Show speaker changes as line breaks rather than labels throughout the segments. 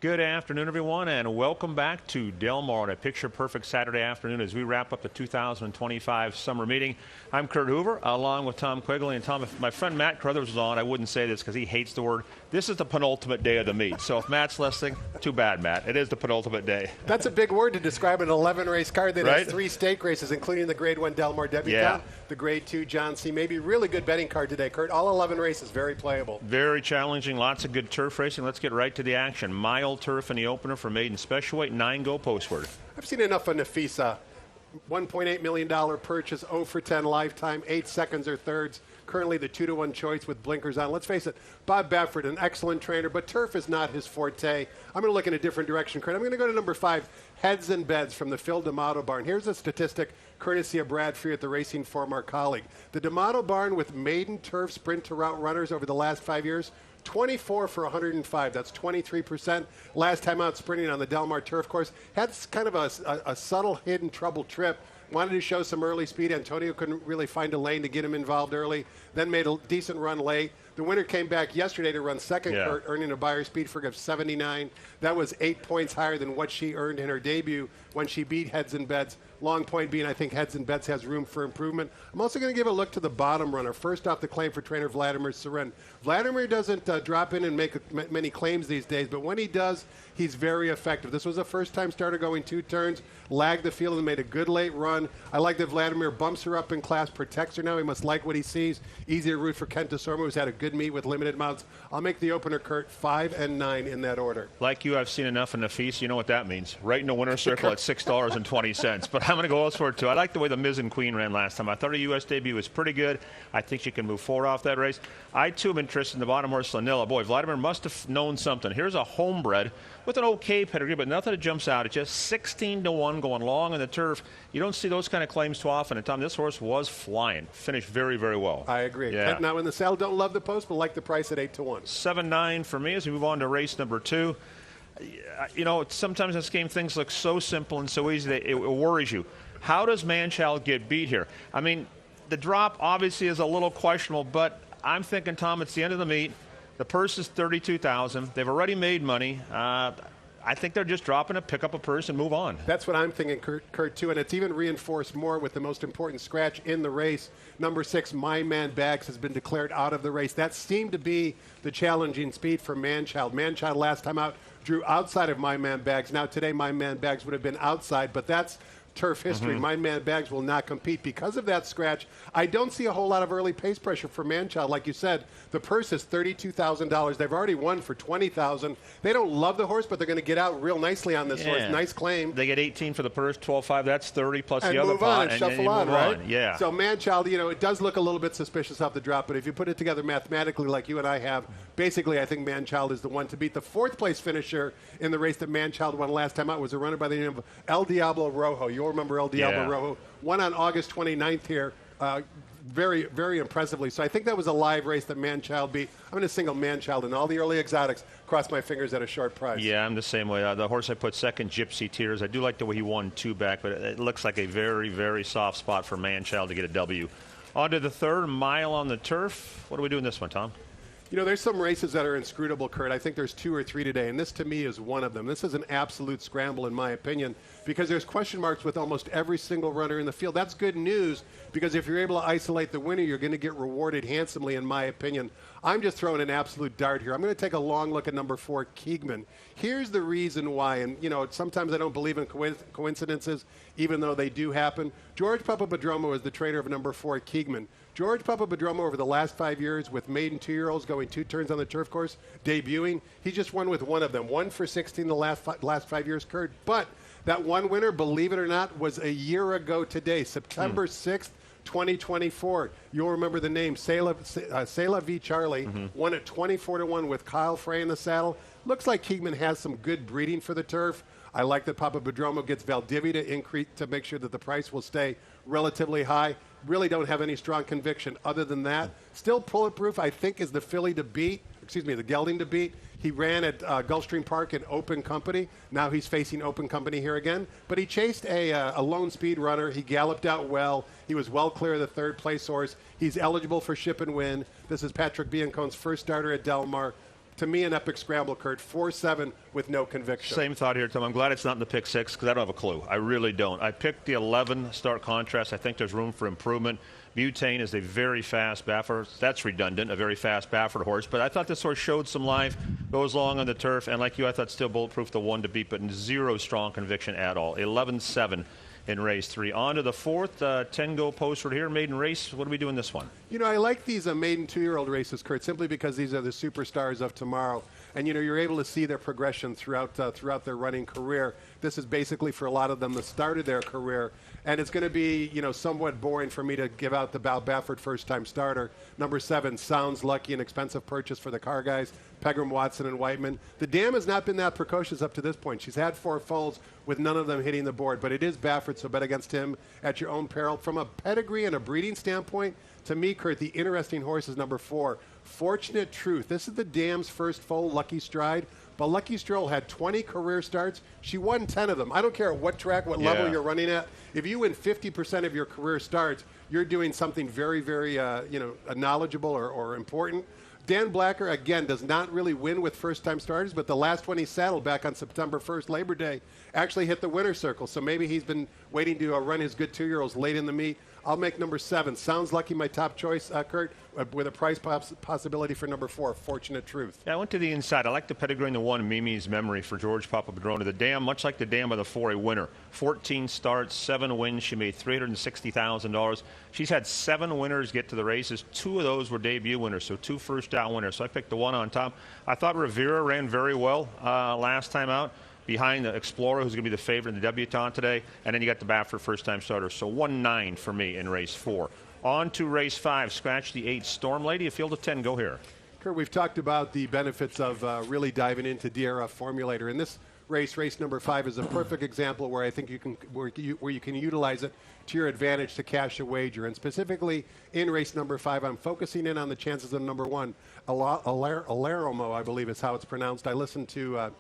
Good afternoon, everyone, and welcome back to Del Mar on a picture-perfect Saturday afternoon as we wrap up the 2025 summer meeting. I'm Kurt Hoover, along with Tom Quigley. And Tom, if my friend Matt Carruthers was on, I wouldn't say this because he hates the word. This is the penultimate day of the meet. So if Matt's listening, too bad, Matt. It is the penultimate day.
That's a big word to describe an 11-race card that has 3 stake races, including the Grade 1 Del Mar Debutante, the Grade 2 John C. Maybe really good betting card today, Kurt. All 11 races, very playable.
Very challenging, lots of good turf racing. Let's get right to the action. Mile turf in the opener for maiden special weight, 9 go postward.
I've seen enough of Nafisa. $1.8 million purchase, 0 for 10 lifetime, 8 seconds or thirds. Currently the 2-to-1 choice with blinkers on. Let's face it, Bob Baffert, an excellent trainer, but turf is not his forte. I'm going to look in a different direction, Kurt. I'm going to go to number 5, Heads and Beds from the Phil D'Amato barn. Here's a statistic courtesy of Brad Freer at the Racing Form, our colleague. The D'Amato barn with maiden turf sprint to route runners over the last 5 years, 24 for 105. That's 23%. Last time out sprinting on the Del Mar turf course. Had kind of a subtle hidden trouble trip. Wanted to show some early speed. Antonio couldn't really find a lane to get him involved early. Then made a decent run late. The winner came back yesterday to run second, Kurt, earning a buyer speed figure of 79. That was 8 points higher than what she earned in her debut when she beat Heads and Beds. Long point being, I think Heads and Beds has room for improvement. I'm also going to give a look to the bottom runner. First off, the claim for trainer Vladimir Seren. Vladimir doesn't drop in and make many claims these days, but when he does, he's very effective. This was a first-time starter going 2 turns, lagged the field and made a good late run. I like that Vladimir bumps her up in class, protects her now. He must like what he sees. Easy to root for Kent DeSormo, who's had a good meet with limited mounts. I'll make the opener, Kurt, 5 and 9 in that order.
Like you, I've seen enough in the feast. You know what that means. Right in the winner's circle at $6.20. But I'm going to go elsewhere, too. I like the way the Miz and Queen ran last time. I thought her U.S. debut was pretty good. I think she can move forward off that race. I, too, am interested in the bottom horse, Lanilla. Boy, Vladimir must have known something. Here's a homebred with an okay pedigree, but nothing that jumps out. It's just 16-1 going long in the turf. You don't see those kind of claims too often. And Tom, this horse was flying. Finished very, very well.
I agree.
Yeah.
Now in the saddle, don't love the post, but like the price at 8-1.
7-9 for me as we move on to race number 2. You know, sometimes in this game things look so simple and so easy that it worries you. How does Manchild get beat here? I mean, the drop obviously is a little questionable, but I'm thinking, Tom, it's the end of the meet. The purse is $32,000. They've already made money. I think they're just dropping it, pick up a purse, and move on.
That's what I'm thinking, Kurt, too. And it's even reinforced more with the most important scratch in the race. Number 6, My Man Bags, has been declared out of the race. That seemed to be the challenging speed for Manchild. Manchild last time out drew outside of My Man Bags. Now today, My Man Bags would have been outside, but that's turf history. My Man Bags will not compete because of that scratch. I don't see a whole lot of early pace pressure for Manchild. Like you said, the purse is $32,000. They've already won for $20,000. They don't love the horse, but they're going to get out real nicely on this horse. Nice claim.
They get 18 for the purse, 12.5. That's 30 plus
and
the other
move
pot,
on and shuffle on, right?
Yeah.
So Manchild, you know, it does look a little bit suspicious off the drop, but if you put it together mathematically, like you and I have, basically, I think Manchild is the one to beat. The 4th place finisher in the race that Manchild won last time out was a runner by the name of El Diablo Rojo. You'll remember El Diablo Rojo. Won on August 29th here. Very, very impressively. So I think that was a live race that Manchild beat. I'm going to single Manchild and all the early exotics. Cross my fingers at a short price.
Yeah, I'm the same way. The horse I put second, Gypsy Tears. I do like the way he won 2 back, but it looks like a very, very soft spot for Manchild to get a W. On to the 3rd, Mile on the Turf. What do we do in this one, Tom?
You know, there's some races that are inscrutable, Kurt. I think there's 2 or 3 today, and this to me is one of them. This is an absolute scramble, in my opinion, because there's question marks with almost every single runner in the field. That's good news, because if you're able to isolate the winner, you're going to get rewarded handsomely, in my opinion. I'm just throwing an absolute dart here. I'm going to take a long look at number 4, Keegman. Here's the reason why, and, you know, sometimes I don't believe in coincidences, even though they do happen. George Papapadromo is the trainer of number 4, Keegman. George Papapadromo, over the last 5 years, with maiden 2-year-olds going 2 turns on the turf course, debuting, he just won with one of them. 1 for 16 the last 5 years, Kurt. But that one winner, believe it or not, was a year ago today, September 6th, 2024. You'll remember the name, Sela V. Charlie, won at 24-1 with Kyle Frey in the saddle. Looks like Keegman has some good breeding for the turf. I like that Papapadromo gets Valdivia to increase to make sure that the price will stay relatively high. Really don't have any strong conviction other than that. Still bulletproof, I think, is the filly to beat. The gelding to beat. He ran at Gulfstream Park in Open Company. Now he's facing Open Company here again. But he chased a lone speed runner. He galloped out well. He was well clear of the 3rd place horse. He's eligible for Ship and Win. This is Patrick Biancone's first starter at Del Mar. To me, an epic scramble, Kurt. 4-7 with no conviction.
Same thought here, Tom. I'm glad it's not in the pick 6 because I don't have a clue. I really don't. I picked the 11 Stark Contrast. I think there's room for improvement. Butane is a very fast Baffert. That's redundant, a very fast Baffert horse. But I thought this horse showed some life, goes long on the turf, and like you, I thought still bulletproof the 1 to beat, but zero strong conviction at all. 11-7 in race 3. On to the 4th, 10-go post right here, maiden race. What do we do in this one?
You know, I like these maiden 2-year-old races, Kurt, simply because these are the superstars of tomorrow. And, you know, you're able to see their progression throughout their running career. This is basically, for a lot of them, the start of their career. And it's going to be, you know, somewhat boring for me to give out the Bob Baffert first-time starter. Number 7, Sounds Lucky, an expensive purchase for the car guys, Pegram, Watson, and Whiteman. The dam has not been that precocious up to this point. She's had 4 foals with none of them hitting the board. But it is Baffert, so bet against him at your own peril. From a pedigree and a breeding standpoint, to me, Kurt, the interesting horse is number 4, Fortunate Truth. This is the dam's first foal, Lucky Stride. But Lucky Stroll had 20 career starts. She won 10 of them. I don't care what track, what level you're running at. If you win 50% of your career starts, you're doing something very, very knowledgeable or important. Dan Blacker, again, does not really win with first-time starters, but the last one he saddled back on September 1st, Labor Day, actually hit the winner's circle. So maybe he's been waiting to run his good 2-year-olds late in the meet. I'll make number 7. Sounds Lucky my top choice, Kurt, with a price possibility for number 4, Fortunate Truth.
Yeah, I went to the inside. I like the pedigree in the 1, Mimi's Memory for George Papapadrona. The dam, much like the dam by the 4, a winner. 14 starts, 7 wins. She made $360,000. She's had 7 winners get to the races. 2 of those were debut winners, so 2 first-out winners. So I picked the 1 on top. I thought Rivera ran very well last time out, behind the Explorer, who's going to be the favorite in the debutante today. And then you got the Baffert first-time starter. So 1-9 for me in race 4. On to race 5. Scratch the 8, Storm Lady. A field of 10. Go here.
Kurt, we've talked about the benefits of really diving into DRF Formulator. And this race number 5, is a perfect example where I think you can where you can utilize it to your advantage to cash a wager. And specifically in race number 5, I'm focusing in on the chances of number 1, Alaromo, I believe is how it's pronounced. I listened to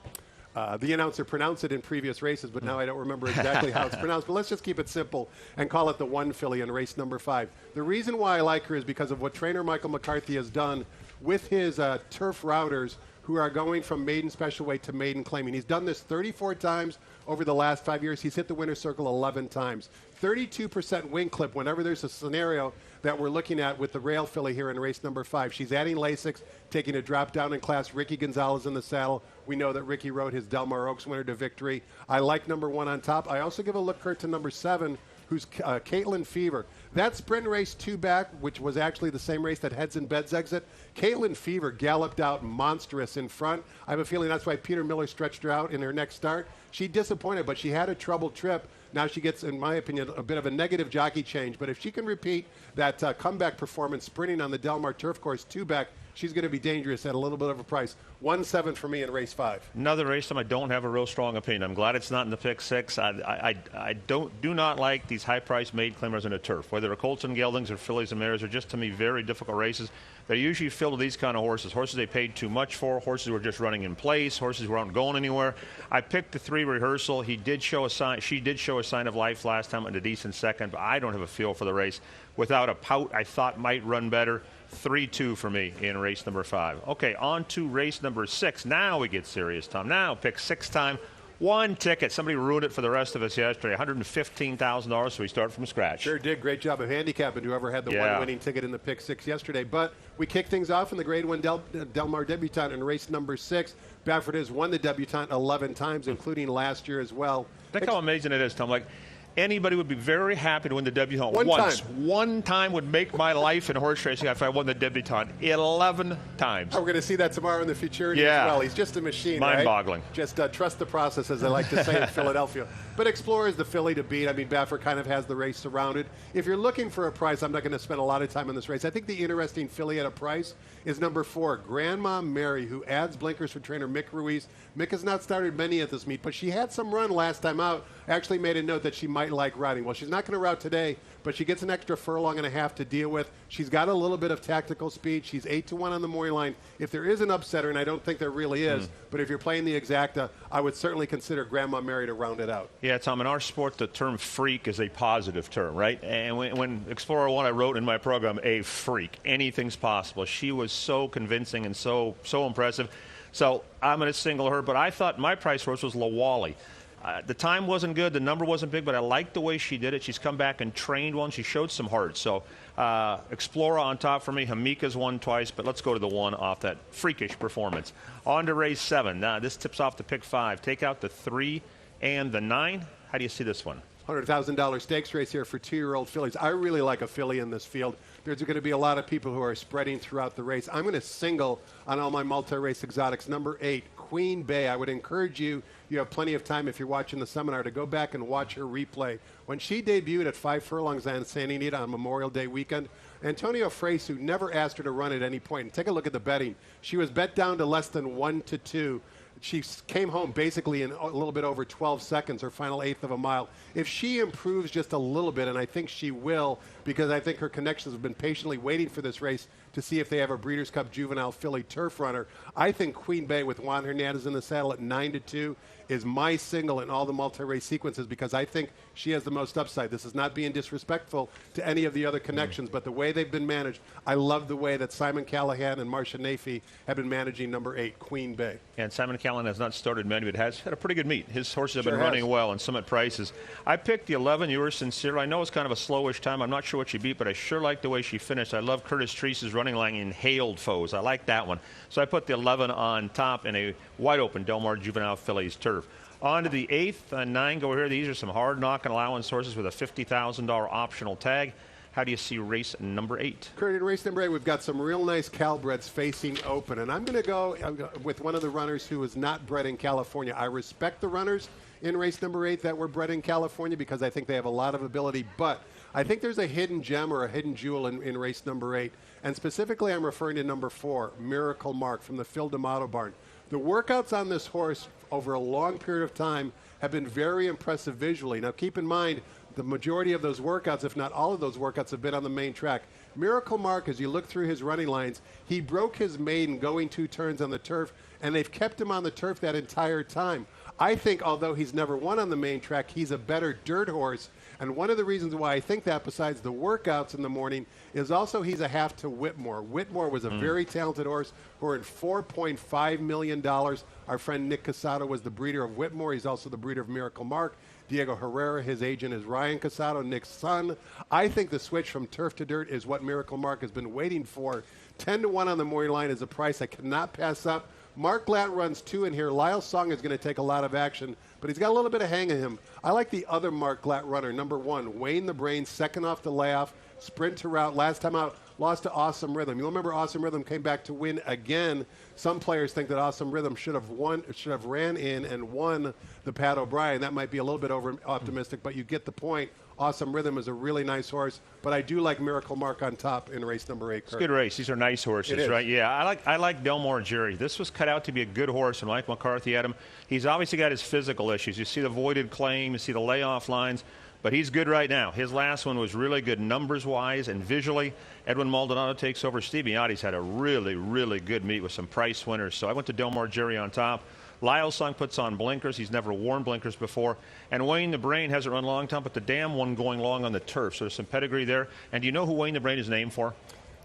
the announcer pronounce it in previous races, but now I don't remember exactly how it's pronounced. But let's just keep it simple and call it the 1 filly in race number 5. The reason why I like her is because of what trainer Michael McCarthy has done with his turf routers who are going from maiden special weight to maiden claiming. He's done this 34 times over the last 5 years. He's hit the winner's circle 11 times. 32% win clip whenever there's a scenario that we're looking at with the rail filly here in race number 5. She's adding Lasix, taking a drop down in class. Ricky Gonzalez in the saddle. We know that Ricky rode his Del Mar Oaks winner to victory. I like number 1 on top. I also give a look, Kurt, to number 7, who's Caitlin Fever. That sprint race 2 back, which was actually the same race that Heads and Beds exit, Caitlin Fever galloped out monstrous in front. I have a feeling that's why Peter Miller stretched her out in her next start. She disappointed, but she had a troubled trip. Now she gets, in my opinion, a bit of a negative jockey change. But if she can repeat that comeback performance sprinting on the Del Mar Turf Course 2 back, she's going to be dangerous at a little bit of a price. 1-7 for me in race 5.
Another race I don't have a real strong opinion. I'm glad it's not in the pick 6. I do not like these high-priced maid claimers in a turf. Whether they're Colts and Geldings or fillies and mares are just, to me, very difficult races. They're usually filled with these kind of horses. Horses they paid too much for, horses who are just running in place, horses who aren't going anywhere. I picked the 3 Rehearsal. She did show a sign of life last time in a decent second, but I don't have a feel for the race. Without a Pout, I thought might run better. 3-2 for me in race number 5. Okay, on to race number 6. Now we get serious, Tom. Now pick 6 time. 1 ticket. Somebody ruined it for the rest of us yesterday. $115,000, so we start from scratch.
Sure did. Great job of handicapping whoever had the 1 winning ticket in the pick 6 yesterday. But we kick things off in the Grade 1 Del Mar Debutante in race number 6. Baffert has won the Debutante 11 times, including last year as well.
Think how amazing it is, Tom. Like, anybody would be very happy to win the debutante once. One time would make my life in horse racing if I won the debutante 11 times.
Oh, we're going to see that tomorrow in the Futurity as well. He's just a machine,
mind-boggling.
Right? Just trust the process, as I like to say in Philadelphia. But Explorer is the filly to beat. I mean, Baffert kind of has the race surrounded. If you're looking for a price, I'm not going to spend a lot of time on this race. I think the interesting filly at a price is number 4, Grandma Mary, who adds blinkers for trainer Mick Ruiz. Mick has not started many at this meet, but she had some run last time out. Actually made a note that she might might like riding. Well, she's not going to route today, but she gets an extra furlong and a half to deal with. She's got a little bit of tactical speed. She's 8-1 on the morning line. If there is an upsetter, and I don't think there really is, but if you're playing the exacta, I would certainly consider Grandma Mary to round it out.
Yeah, Tom, in our sport, the term freak is a positive term, right? And when Explorer 1, I wrote in my program, a freak. Anything's possible. She was so convincing and so impressive. So I'm going to single her, but I thought my price horse was Lawali. The time wasn't good, the number wasn't big, but I liked the way she did it. She's come back and trained well, and she showed some heart. So Explorer on top for me. Hamika's won twice, but let's go to the 1 off that freakish performance. On to race 7. Now, this tips off the pick 5. Take out the 3 and the 9. How do you see this one?
$100,000 stakes race here for 2-year-old fillies. I really like a filly in this field. There's going to be a lot of people who are spreading throughout the race. I'm going to single on all my multi-race exotics. Number 8, Queen Bay. I would encourage you, you have plenty of time if you're watching the seminar, to go back and watch her replay. When she debuted at 5 furlongs on Santa Anita on Memorial Day weekend, Antonio Fresu never asked her to run at any point. And take a look at the betting. She was bet down to less than 1-2. She came home basically in a little bit over 12 seconds, her final eighth of a mile. If she improves just a little bit, and I think she will, because I think her connections have been patiently waiting for this race to see if they have a Breeders' Cup juvenile filly turf runner, I think Queen Bay with Juan Hernandez in the saddle at 9-2 is my single in all the multi-race sequences, because I think she has the most upside. This is not being disrespectful to any of the other connections, but the way they've been managed, I love the way that Simon Callahan and Marcia Nafee have been managing number 8, Queen Bay.
And Simon Callahan has not started many, but has had a pretty good meet. His horses have been running well and some at prices. I picked the 11, You Were Sincere. I know it's kind of a slowish time. I'm not sure what she beat, but I sure like the way she finished. I love Curtis Treece's running line, Inhaled Foes. I like that one. So I put the 11 on top in a wide-open Del Mar Juvenile Fillies turf. On to the 8th, 9 go here. These are some hard-knocking allowance horses with a $50,000 optional tag. How do you see race number 8?
Kurt, in race number 8, we've got some real nice Calbreds facing open. And I'm going to go with one of the runners who is not bred in California. I respect the runners in race number 8 that were bred in California because I think they have a lot of ability. But I think there's a hidden gem or a hidden jewel in race number 8. And specifically, I'm referring to number 4, Miracle Mark from the Phil D'Amato barn. The workouts on this horse over a long period of time have been very impressive visually. Now, keep in mind, the majority of those workouts, if not all of those workouts, have been on the main track. Miracle Mark, as you look through his running lines, he broke his maiden going 2 turns on the turf, and they've kept him on the turf that entire time. I think, although he's never won on the main track, he's a better dirt horse. And one of the reasons why I think that, besides the workouts in the morning, is also he's a half to Whitmore. Whitmore was a very talented horse who earned $4.5 million. Our friend Nick Casado was the breeder of Whitmore. He's also the breeder of Miracle Mark. Diego Herrera, his agent, is Ryan Casado, Nick's son. I think the switch from turf to dirt is what Miracle Mark has been waiting for. 10-1 on the morning line is a price I cannot pass up. Mark Glatt runs 2 in here. Lyle Song is going to take a lot of action, but he's got a little bit of hang of him. I like the other Mark Glatt runner, number 1, Wayne the Brain, second off the layoff, sprint to route. Last time out, lost to Awesome Rhythm. You'll remember Awesome Rhythm came back to win again. Some players think that Awesome Rhythm should have ran in and won the Pat O'Brien. That might be a little bit over optimistic, but you get the point. Awesome Rhythm is a really nice horse, but I do like Miracle Mark on top in race number 8.
It's a good race. These are nice horses, right? Yeah, I like Delmore Jerry. This was cut out to be a good horse, and Mike McCarthy had him. He's obviously got his physical issues. You see the voided claim, you see the layoff lines, but he's good right now. His last one was really good numbers-wise and visually. Edwin Maldonado takes over. Steve Iotti's had a really, really good meet with some price winners. So I went to Delmar Jerry on top. Lyle Song puts on blinkers. He's never worn blinkers before. And Wayne the Brain hasn't run long time, but the damn one going long on the turf. So there's some pedigree there. And do you know who Wayne the Brain is named for?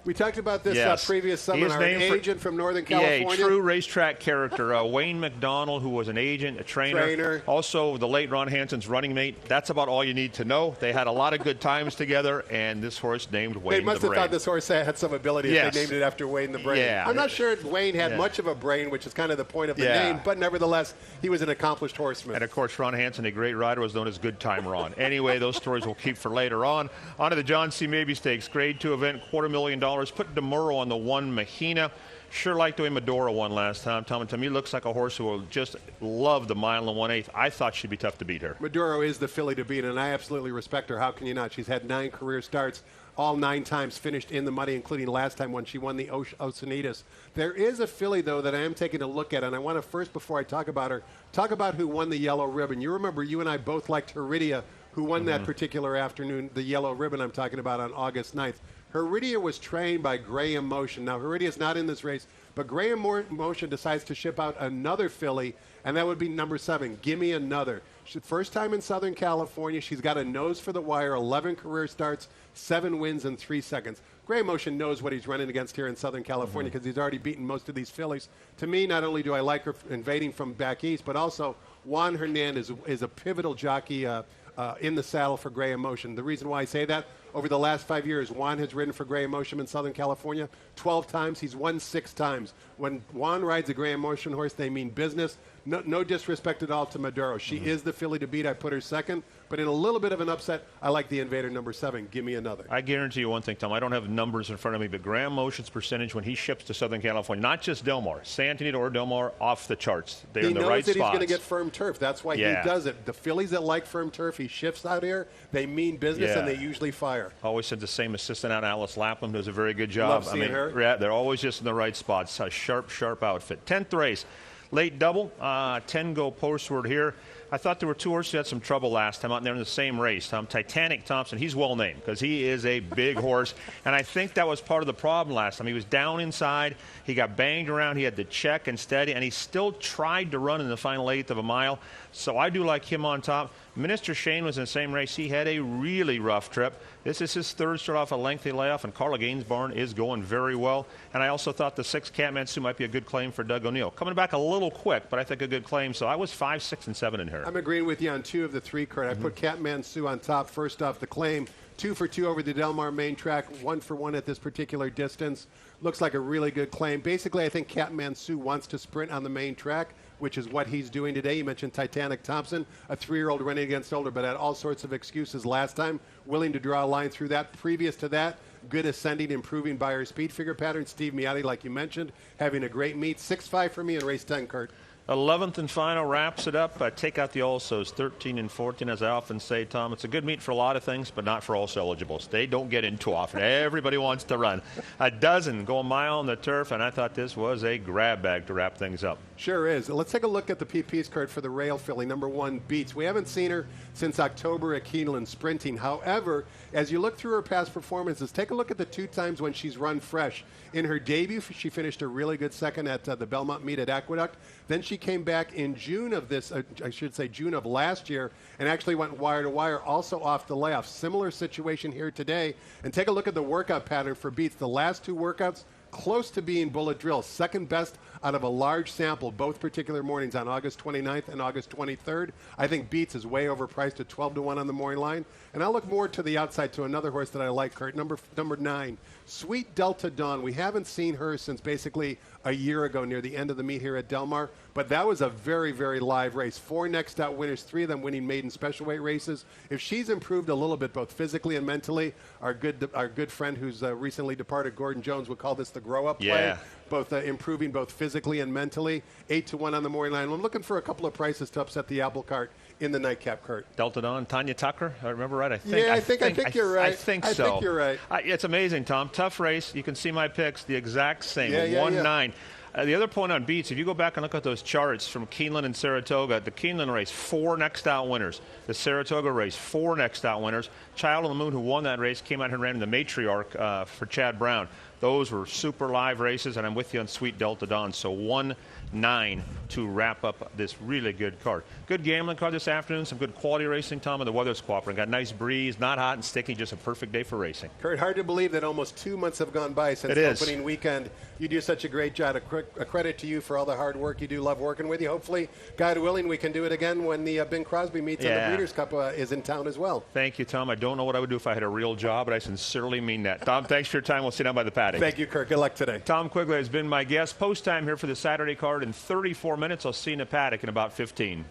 We talked about this previous seminar. An agent from Northern California.
Yeah, a true racetrack character. Wayne McDonald, who was an agent, a trainer. Also, the late Ron Hansen's running mate. That's about all you need to know. They had a lot of good times together, and this horse named Wayne the Brain.
They must have thought this horse had some ability if they named it after Wayne the Brain.
Yeah.
I'm not sure if Wayne had much of a brain, which is kind of the point of the name, but nevertheless, he was an accomplished horseman.
And, of course, Ron Hansen, a great rider, was known as Good Time Ron. Anyway, those stories we'll keep for later on. On to the John C. Mabie Stakes, Grade 2 event, $250,000. Put DeMuro on the 1 Mahina. Sure liked the way Medora won last time. Tom, and to me, looks like a horse who will just love the mile and 1/8. I thought she'd be tough to beat her.
Medora is the filly to beat, and I absolutely respect her. How can you not? She's had 9 career starts, all 9 times finished in the money, including last time when she won the Oceanitas. There is a filly, though, that I am taking a look at, and I want to first, before I talk about her, talk about who won the yellow ribbon. You remember you and I both liked Heridia, who won that particular afternoon, the yellow ribbon I'm talking about on August 9th. Heredia was trained by Graham Motion. Now, Heredia's not in this race, but Graham Motion decides to ship out another filly, and that would be number 7, Gimme Another. First time in Southern California. She's got a nose for the wire, 11 career starts, 7 wins in 3 seconds. Graham Motion knows what he's running against here in Southern California because he's already beaten most of these fillies. To me, not only do I like her invading from back east, but also Juan Hernandez is a pivotal jockey in the saddle for Graham Motion. The reason why I say that, over the last 5 years, Juan has ridden for Graham Motion in Southern California 12 times. He's won 6 times. When Juan rides a Graham Motion horse, they mean business. No disrespect at all to Maduro. She is the filly to beat. I put her second. But in a little bit of an upset, I like the Invader number 7. Give me another.
I guarantee you one thing, Tom. I don't have numbers in front of me, but Graham Motion's percentage when he ships to Southern California, not just Del Mar, San Antonio or Del Mar, off the charts. They're in the right spots.
He knows that he's going to get firm turf. That's why he does it. The fillies that like firm turf, he shifts out here. They mean business, and they usually fire.
Always said the same assistant out, Alice Lapham, does a very good job.
Love seeing her.
Yeah, they're always just in the right spots. A sharp, sharp outfit. 10th race. Late double, 10 go postward here. I thought there were 2 horses who had some trouble last time out there in the same race. Titanic Thompson, he's well named because he is a big horse. And I think that was part of the problem last time. He was down inside. He got banged around. He had to check and steady. And he still tried to run in the final 1/8 of a mile. So I do like him on top. Minister Shane was in the same race. He had a really rough trip. This is his 3rd start off a lengthy layoff, and Carla Gainsbourne is going very well. And I also thought the 6 Catman Sue might be a good claim for Doug O'Neill. Coming back a little quick, but I think a good claim. So I was 5, 6, and 7 in here.
I'm agreeing with you on 2 of the 3, Kurt. I put Catman Sue on top. First off, the claim. 2 for 2 over the Del Mar main track. 1 for 1 at this particular distance. Looks like a really good claim. Basically, I think Catman Sue wants to sprint on the main track, which is what he's doing today. You mentioned Titanic Thompson, a 3-year-old running against older, but had all sorts of excuses last time. Willing to draw a line through that. Previous to that, good ascending, improving by her speed figure pattern. Steve Miotti, like you mentioned, having a great meet. 6-5 for me in race 10, Kurt.
11th and final wraps it up. Take out the alsos, 13 and 14, as I often say, Tom. It's a good meet for a lot of things, but not for also eligibles. They don't get in too often. Everybody wants to run. A dozen go a mile on the turf, and I thought this was a grab bag to wrap things up.
Sure is. Let's take a look at the PP's card for the rail filly. Number 1, Beats. We haven't seen her since October at Keeneland sprinting. However, as you look through her past performances, take a look at the 2 times when she's run fresh. In her debut, she finished a really good second at the Belmont meet at Aqueduct. Then she came back in June of this, I should say June of last year, and actually went wire to wire, also off the layoff. Similar situation here today. And take a look at the workout pattern for Beats. The last 2 workouts, close to being bullet drills. Second best out of a large sample, both particular mornings on August 29th and August 23rd. I think Beats is way overpriced at 12 to 1 on the morning line. And I'll look more to the outside to another horse that I like, Kurt, number 9, Sweet Delta Dawn. We haven't seen her since basically a year ago near the end of the meet here at Del Mar, but that was a very, very live race. 4 next out winners, 3 of them winning maiden special weight races. If she's improved a little bit, both physically and mentally, our good friend who's recently departed, Gordon Jones, would call this the grow-up play. Both improving both physically and mentally. 8 to 1 on the morning line. I'm looking for a couple of prices to upset the apple cart in the nightcap, Kurt.
Delta Dawn, Tanya Tucker. I remember right.
I think you're right.
I think so.
I think you're right.
It's amazing, Tom. Tough race. You can see my picks, the exact same. 1-9. The other point on Beats, if you go back and look at those charts from Keeneland and Saratoga, the Keeneland race, 4 next out winners. The Saratoga race, 4 next out winners. Child of the Moon, who won that race, came out and ran in the matriarch for Chad Brown. Those were super live races, and I'm with you on Sweet Delta Dawn. So 1-9 to wrap up this really good card. Good gambling card this afternoon. Some good quality racing, Tom, and the weather's cooperating. Got a nice breeze, not hot and sticky, just a perfect day for racing.
Kurt, hard to believe that almost 2 months have gone by since opening weekend. You do such a great job. A credit to you for all the hard work you do. Love working with you. Hopefully, God willing, we can do it again when the Bing Crosby meets and the Breeders' Cup is in town as well.
Thank you, Tom. I don't know what I would do if I had a real job, but I sincerely mean that. Tom, thanks for your time. We'll sit down by the paddock.
Thank you, Kurt. Good luck today.
Tom Quigley has been my guest. Post time here for the Saturday card in 34 minutes. I'll see you in the paddock in about 15.